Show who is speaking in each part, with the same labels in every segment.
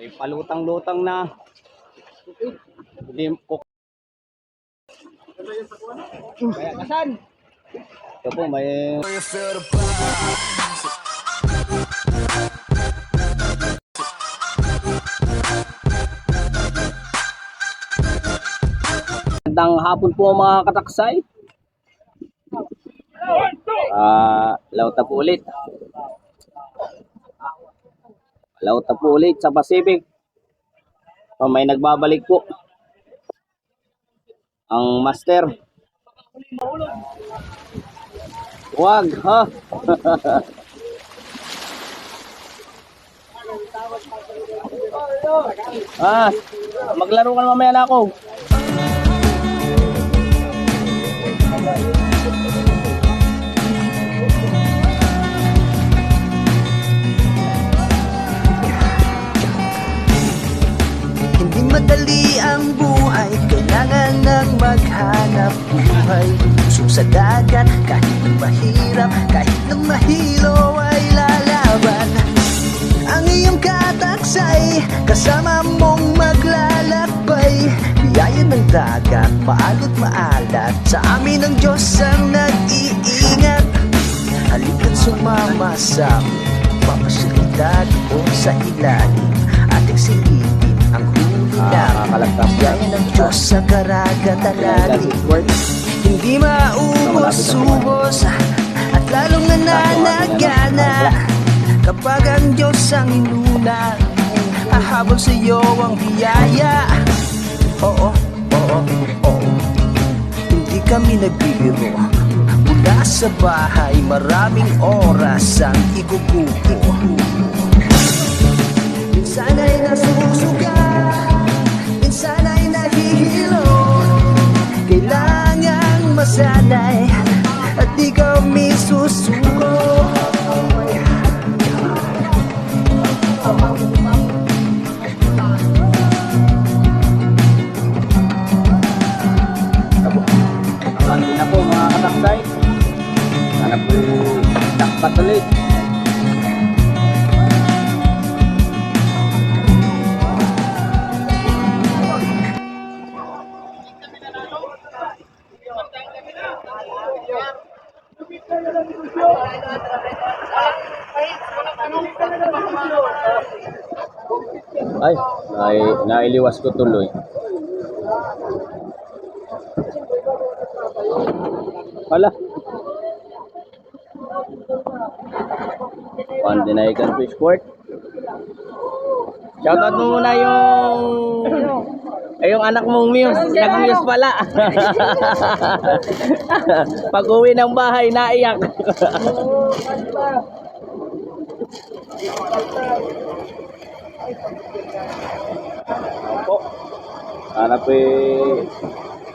Speaker 1: May palutang-lutang na. Hindi ko. Kaya kasan? Ito po may... Magandang hapon po mga kataksay. Lauta po ulit. Lauta po ulit sa Pacific. May nagbabalik po. Ang master. Wag ha. Maglaro ka mamaya na ako.
Speaker 2: Hindi madali ang buhay, kailangan ng maghanap buhay. Lusog sa dagat, kahit ng mahirap, kahit ng mahilo ay lalaban. Ang iyong kataksay, kasama mong maglalakbay. Biyaya ng dagat, maalot maalat, sa amin ang Diyos ang nag-iingat. Halika't sumama sa papasilidad o sa ilalim, ating silipin ang huli namin. Biyaya ng Diyos sa karagatan natin. Hindi maubos-ubos at lalong nananagana. Kapag ang Diyos ang inuna, hahabol sa iyo ang biyaya. Oo, oo, oo. Hindi kami nagbibiro. Mula sa bahay, maraming oras ang igugupo. Minsan ay nasusuga, minsan ay nahihilo. Kailangang masanay at di kami susuko.
Speaker 1: Hindi na po mga kataksay. Sana po dakpat ulit. Ay, nailiwas ko tuloy. Hala. Pandinaikan Fish Court. Shoutout mo muna yung anak mong Muse. Nag-Muse pala. Pag uwi ng bahay, naiyak. Sana po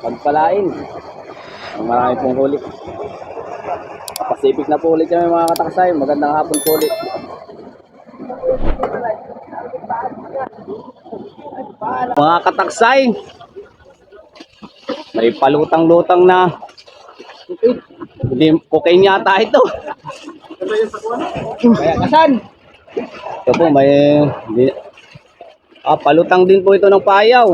Speaker 1: pagpalain ang marami pong huli. Pacific na po ulit kami mga kataksay. Magandang hapon po ulit. Mga kataksay, may palutang-lutang na. Hindi cocaine yata ito. Kaya kasan? Ito po may palutang din po ito ng payaw.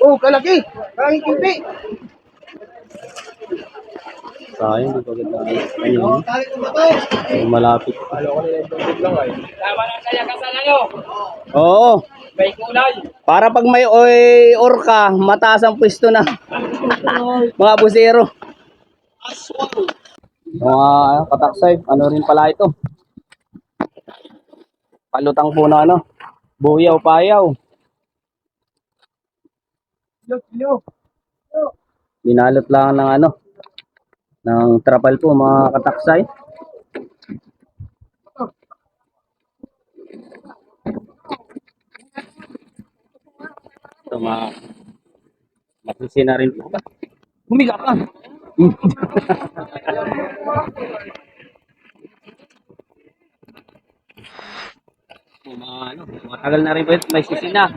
Speaker 2: Oh, kalaki! Kahit kipi!
Speaker 1: Sayang, di pa kita. Ayun. Malapit.
Speaker 3: Tama na saya kasal nyo.
Speaker 1: Oo.
Speaker 3: May kulay.
Speaker 1: Para pag may orka, mataas ang pwesto na. Mga busero. Mga kataksay, ano rin pala ito? Palutang po na ano? Buyaw, payaw. Binalot lang ng ano? Ng trapal po mga kataksay. Ito magsisi na rin po. Humiga ka! Matagal na rin po ito. May sisi na.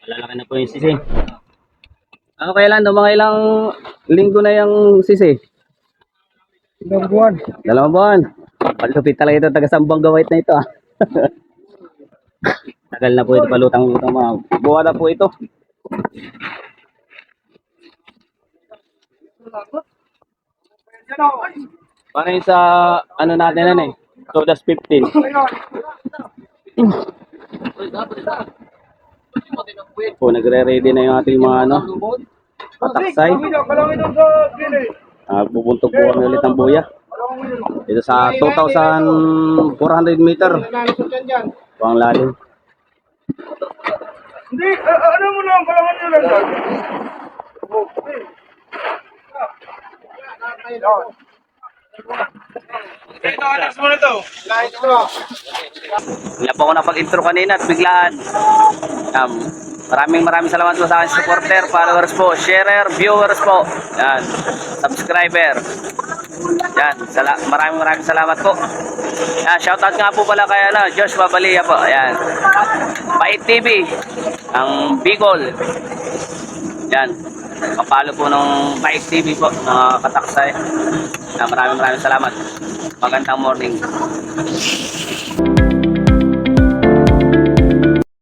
Speaker 1: Malalaki na po yung sisi. Ano kailan? Mga ilang linggo na yung sisi?
Speaker 2: Ilang buwan.
Speaker 1: 2 buwan. Palupit talaga ito, taga Sambang Gawait na ito ah. Tagal na po ito, palutang-lutang mga. Buwa na po ito. Paano yung sa ano natin yan eh? Sodas 15. Po, nagre-ready na yung ating mga ano, pataksay. Pupuntog po kami ulit ng buya. Dito sa 2,400 meter. Ang lalim.
Speaker 2: Hindi, ano mo lang, kailangan nyo lang doon.
Speaker 1: Hindi po ako napag-intro kanina at biglaan. Maraming salamat po sa aking supporter, followers po, sharer, viewers po, yan, subscriber. Yan, maraming salamat po. Yan, shoutout nga po pala kay Joshua Balia po. Ayan. Pait TV, ang Bicol. Yan. Kapalo po ng Pait TV po, mga kataksay. Yan, maraming salamat. Magandang morning.